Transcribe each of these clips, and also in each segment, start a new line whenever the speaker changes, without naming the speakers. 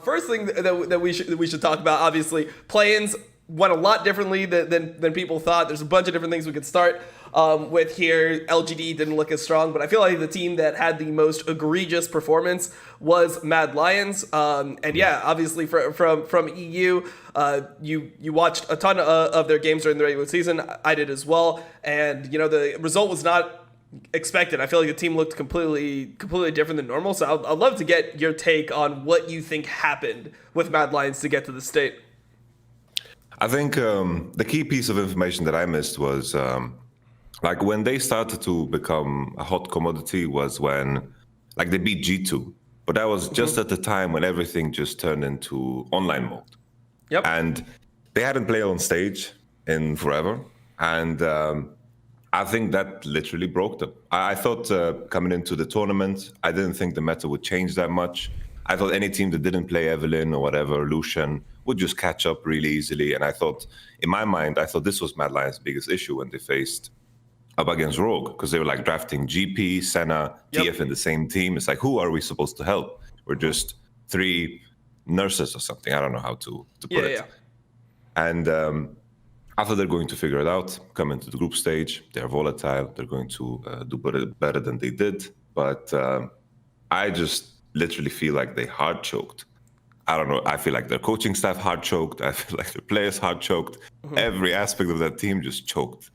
First thing that we should talk about, obviously, play-ins went a lot differently than people thought. There's a bunch of different things we could start with here. LGD didn't look as strong, but I feel like the team that had the most egregious performance was Mad Lions. And yeah, obviously from EU, you watched a ton of their games during the regular season. I did as well, and the result was not expected. I feel like the team looked completely different than normal. So I'd love to get your take on what you think happened with Mad Lions to get to the state.
I think the key piece of information that I missed was like when they started to become a hot commodity was when like they beat G2, but that was just at the time when everything just turned into online mode.
Yep.
And they hadn't played on stage in forever, and I think that literally broke them. I thought coming into the tournament, I didn't think the meta would change that much. I thought any team that didn't play Evelyn or whatever, Lucian, would just catch up really easily. And I thought, in my mind, this was Mad Lions' biggest issue when they faced up against Rogue, because they were like drafting GP, Senna, TF in the same team. It's like, who are we supposed to help? We're just three nurses or something. I don't know how to put it.
Yeah.
And I thought they're going to figure it out, come into the group stage. They're volatile. They're going to do better than they did. But I just literally feel like they hard choked. I don't know. I feel like their coaching staff hard choked. I feel like the players hard choked. Every aspect of that team just choked.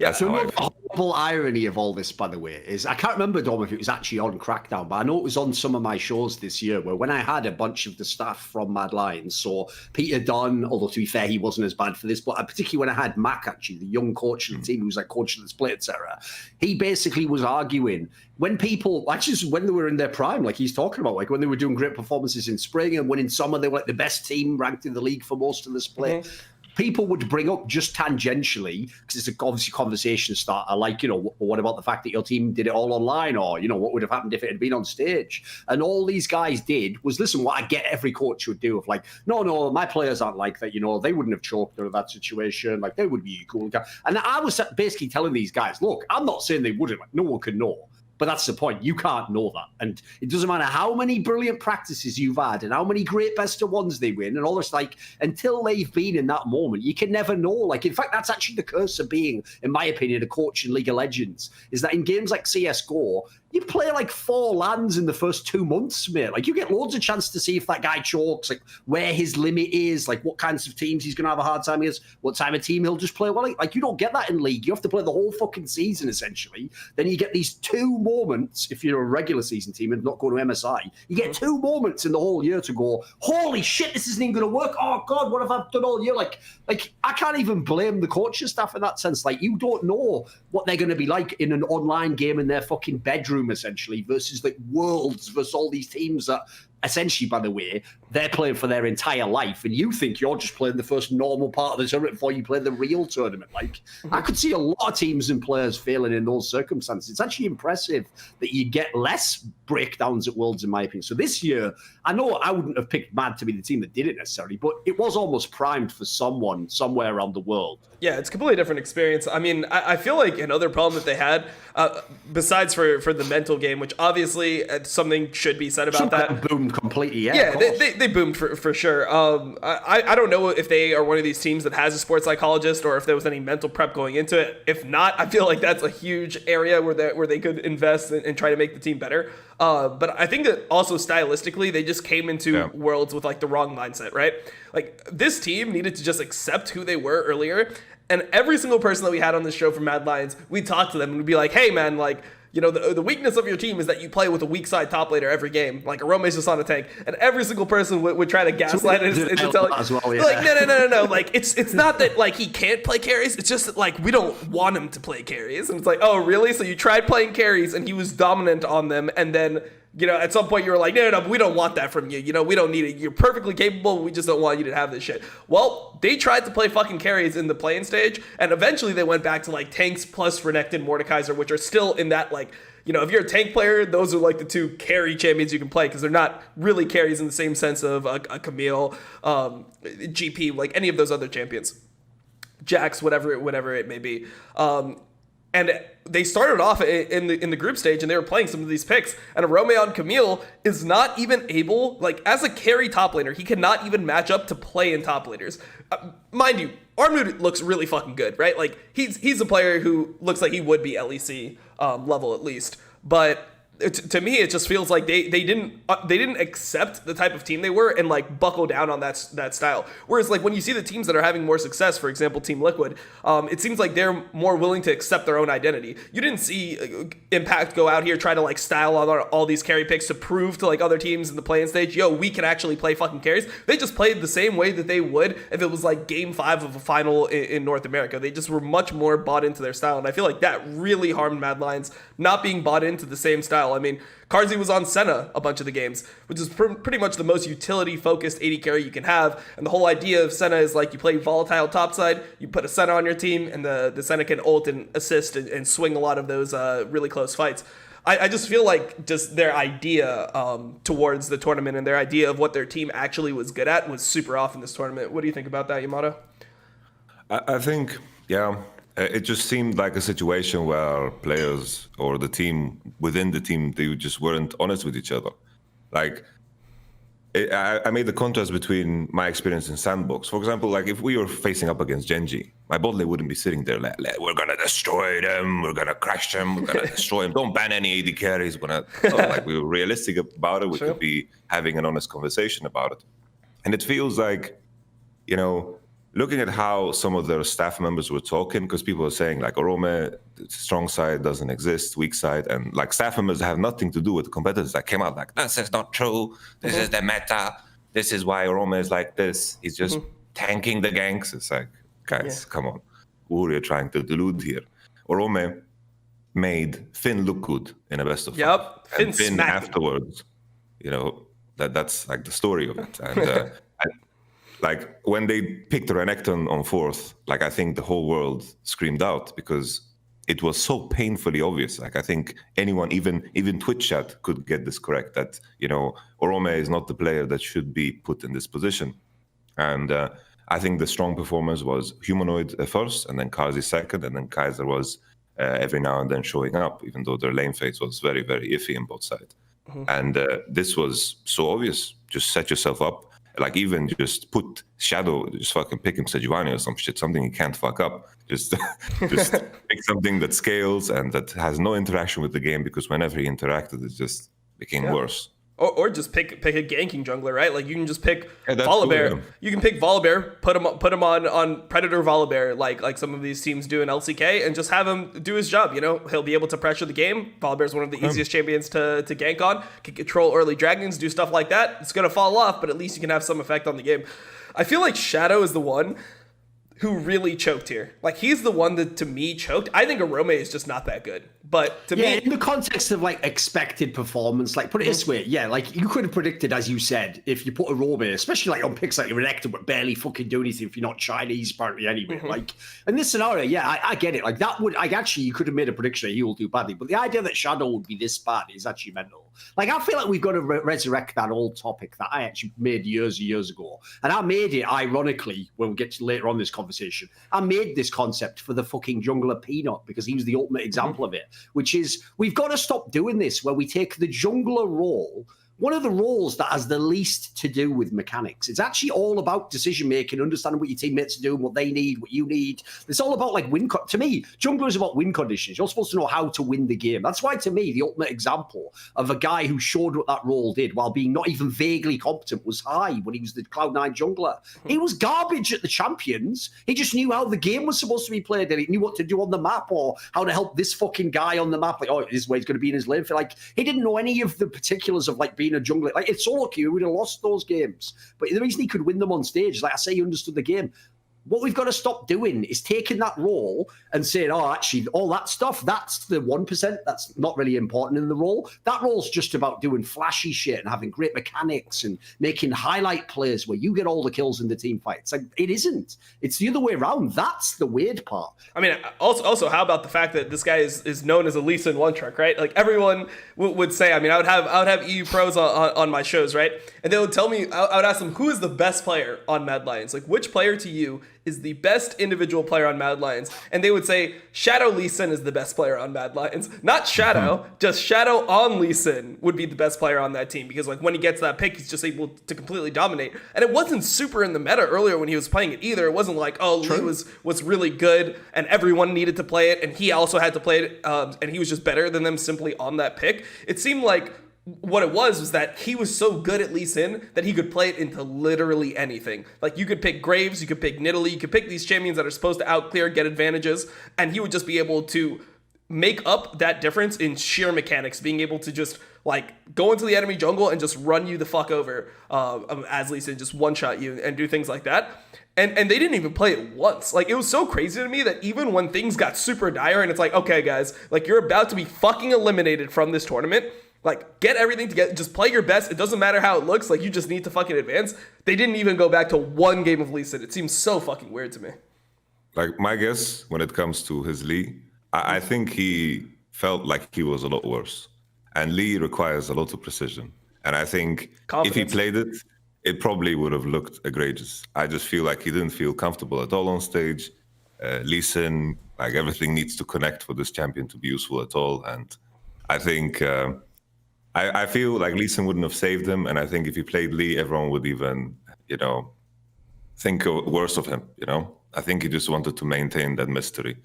Yeah, so the horrible irony of all this, by the way, is I can't remember, Dom, if it was actually on Crackdown, but I know it was on some of my shows this year where when I had a bunch of the staff from Mad Lions, so Peter Dunn, although to be fair, he wasn't as bad for this, but particularly when I had Mac, actually, the young coach of the team who was like coaching the split, etc., he basically was arguing when people, actually when they were in their prime, like he's talking about, like when they were doing great performances in spring and winning summer, they were like the best team ranked in the league for most of the split. People would bring up just tangentially, because it's obviously conversation starter, like, what about the fact that your team did it all online? Or, what would have happened if it had been on stage? And all these guys did was, listen, what I get every coach would do of like, no, my players aren't like that, they wouldn't have choked out of that situation. Like, they would be cool. And I was basically telling these guys, look, I'm not saying they wouldn't, like, no one can know. But that's the point. You can't know that. And it doesn't matter how many brilliant practices you've had and how many great best of ones they win and all this, like, until they've been in that moment, you can never know. Like, in fact, that's actually the curse of being, in my opinion, a coach in League of Legends, is that in games like CSGO, you play like 4 lands in the first 2 months, mate. Like, you get loads of chance to see if that guy chokes, like where his limit is, like what kinds of teams he's going to have a hard time against, what time of team he'll just play well. Like, you don't get that in League. You have to play the whole fucking season, essentially. Then you get these 2 moments, if you're a regular season team and not going to MSI, you get 2 moments in the whole year to go, holy shit, this isn't even going to work. Oh, God, what have I done all year? Like I can't even blame the coaching staff in that sense. Like, you don't know what they're going to be like in an online game in their fucking bedroom, essentially, versus like Worlds, versus all these teams that essentially, by the way, they're playing for their entire life, and you think you're just playing the first normal part of the tournament before you play the real tournament. Like, I could see a lot of teams and players failing in those circumstances. It's actually impressive that you get less breakdowns at Worlds, in my opinion. So this year, I know I wouldn't have picked Mad to be the team that did it necessarily, but it was almost primed for someone somewhere around the world.
Yeah, it's a completely different experience. I mean, I feel like another problem that they had, besides for the mental game, which obviously something should be said about that.
Boomed completely,
yeah. They boomed for sure. I don't know if they are one of these teams that has a sports psychologist or if there was any mental prep going into it. If not, I feel like that's a huge area where they could invest and try to make the team better. But I think that also stylistically, they just came into Worlds with like the wrong mindset, right? Like, this team needed to just accept who they were earlier. And every single person that we had on this show from Mad Lions, we'd talk to them and we'd be like, hey man, like, the weakness of your team is that you play with a weak side top laner every game. Like, a Rome's just on a tank. And every single person would try to gaslight it into telling, like, no. Like, it's not that, like, he can't play carries. It's just that, like, we don't want him to play carries. And it's like, oh, really? So you tried playing carries and he was dominant on them, and then, at some point you were like, no, we don't want that from you. We don't need it. You're perfectly capable. We just don't want you to have this shit. Well, they tried to play fucking carries in the playing stage, and eventually they went back to like tanks plus Renekton, Mordekaiser, which are still in that, like, if you're a tank player, those are like the 2 carry champions you can play, because they're not really carries in the same sense of a Camille, GP, like any of those other champions. Jax, whatever it may be. And they started off in the group stage and they were playing some of these picks, and Arome on Camille is not even able, like, as a carry top laner, he cannot even match up to play in top laners. Mind you, Armud looks really fucking good, right? Like, he's a player who looks like he would be LEC level at least, but to me, it just feels like they didn't accept the type of team they were and like buckle down on that style. Whereas like when you see the teams that are having more success, for example, Team Liquid, it seems like they're more willing to accept their own identity. You didn't see Impact go out here try to like style on all these carry picks to prove to like other teams in the play-in stage, yo, we can actually play fucking carries. They just played the same way that they would if it was like Game 5 of a final in North America. They just were much more bought into their style, and I feel like that really harmed Mad Lions not being bought into the same style. I mean, Carzzy was on Senna a bunch of the games, which is pretty much the most utility-focused AD carry you can have. And the whole idea of Senna is like you play volatile topside, you put a Senna on your team, and the Senna can ult and assist and swing a lot of those really close fights. I just feel like just their idea towards the tournament and their idea of what their team actually was good at was super off in this tournament. What do you think about that, Yamato?
I think, yeah. It just seemed like a situation where players or the team within the team, they just weren't honest with each other. Like, I made the contrast between my experience in Sandbox. For example, like if we were facing up against Genji, my bot lane wouldn't be sitting there like, we're going to destroy them, we're going to crash them, we're going to destroy them. Don't ban any AD carries. Like we were realistic about it. We could be having an honest conversation about it. And it feels like, you know, looking at how some of their staff members were talking, because people are saying like Arome, strong side doesn't exist, weak side, and like staff members have nothing to do with the competitors that came out like, this is not true, this is the meta, this is why Arome is like this, he's just tanking the ganks. It's like, guys, come on, who are you trying to delude here? Arome made Finn look good in a best of five. And Finn afterwards, you know, that's like the story of it. And like when they picked Renekton on fourth, like I think the whole world screamed out because it was so painfully obvious. Like I think anyone, even Twitch chat could get this correct, that, you know, Arome is not the player that should be put in this position. And I think the strong performance was Humanoid first, and then Carzzy second, and then Kaiser was every now and then showing up, even though their lane phase was very, very iffy on both sides. And this was so obvious. Just set yourself up. Like even just put Shadow, just fucking pick him Sejuani or some shit, something he can't fuck up. Just pick something that scales and that has no interaction with the game, because whenever he interacted, it just became worse.
Or just pick a ganking jungler, right? Like you can just pick Volibear. Cool, yeah. You can pick Volibear, put him on Predator Volibear, like some of these teams do in LCK, and just have him do his job. You know, he'll be able to pressure the game. Volibear is one of the easiest champions to gank on. Can control early dragons, do stuff like that. It's gonna fall off, but at least you can have some effect on the game. I feel like Shadow is the one who really choked here. Like he's the one that to me choked. I think Arome is just not that good. But to me,
in the context of like expected performance, like put it this way, like you could have predicted, as you said, if you put Arome, especially like on picks like Renekton, but barely fucking do anything if you're not Chinese apparently anyway. Like in this scenario, I get it. Like that would, like actually, you could have made a prediction that he will do badly. But the idea that Shadow would be this bad is actually mental. Like I feel like we've got to resurrect that old topic that I actually made years and years ago, and I made it ironically when we get to later on this conversation. I made this concept for the fucking jungler Peanut because he was the ultimate example of it. Which is, we've got to stop doing this where we take the jungler role, one of the roles that has the least to do with mechanics. It's actually all about decision making, understanding what your teammates are doing, what they need, what you need. It's all about like to me, jungler is about win conditions. You're supposed to know how to win the game. That's why to me, the ultimate example of a guy who showed what that role did while being not even vaguely competent was High when he was the Cloud9 jungler. He was garbage at the champions. He just knew how the game was supposed to be played and he knew what to do on the map or how to help this fucking guy on the map. Like, oh, this is where he's going to be in his lane. Like, he didn't know any of the particulars of like being a jungler. Like it's solo queue, he would have lost those games. But the reason he could win them on stage is, like I say, he understood the game. What we've got to stop doing is taking that role and saying, oh, actually, all that stuff, that's the 1%. That's not really important in the role. That role's just about doing flashy shit and having great mechanics and making highlight plays where you get all the kills in the team fight. It's like, it isn't. It's the other way around. That's the weird part.
I mean, also, how about the fact that this guy is known as a Lee Sin one trick, right? Like everyone would say, I mean, I would have EU pros on my shows, right? And they would tell me, I would ask them, who is the best player on Mad Lions? Like, which player to you is the best individual player on Mad Lions, and they would say Shadow Lee Sin is the best player on Mad Lions. Not Shadow, just Shadow on Lee Sin would be the best player on that team, because like when he gets that pick, he's just able to completely dominate. And it wasn't super in the meta earlier when he was playing it either. It wasn't like, oh, Lee was really good and everyone needed to play it and he also had to play it, and he was just better than them simply on that pick. It seemed like what it was that he was so good at Lee Sin that he could play it into literally anything. Like, you could pick Graves, you could pick Nidalee, you could pick these champions that are supposed to outclear, get advantages, and he would just be able to make up that difference in sheer mechanics, being able to just like go into the enemy jungle and just run you the fuck over as Lee Sin, just one-shot you and do things like that. And they didn't even play it once. Like, it was so crazy to me that even when things got super dire and it's like, okay, guys, like, you're about to be fucking eliminated from this tournament, like, get everything together, just play your best. It doesn't matter how it looks, like, you just need to fucking advance. They didn't even go back to one game of Lee Sin. It seems so fucking weird to me.
Like, my guess when it comes to his Lee, I think he felt like he was a lot worse. And Lee requires a lot of precision. And I think if he played it, it probably would have looked egregious. I just feel like he didn't feel comfortable at all on stage. Lee Sin, like, everything needs to connect for this champion to be useful at all. And I think, I feel like Lee Sin wouldn't have saved him. And I think if he played Lee, everyone would even, think worse of him, I think he just wanted to maintain that mystery.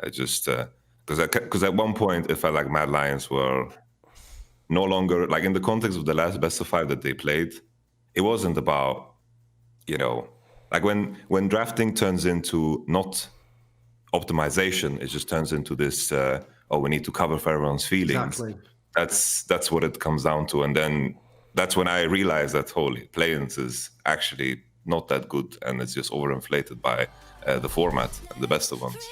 Because at one point, it felt like Mad Lions were no longer, like, in the context of the last best of 5 that they played, it wasn't about, like when drafting turns into not optimization, it just turns into this, we need to cover for everyone's feelings.
Exactly.
That's what it comes down to. And then that's when I realized that, holy, play-ins is actually not that good, and it's just overinflated by the format and the best of ones.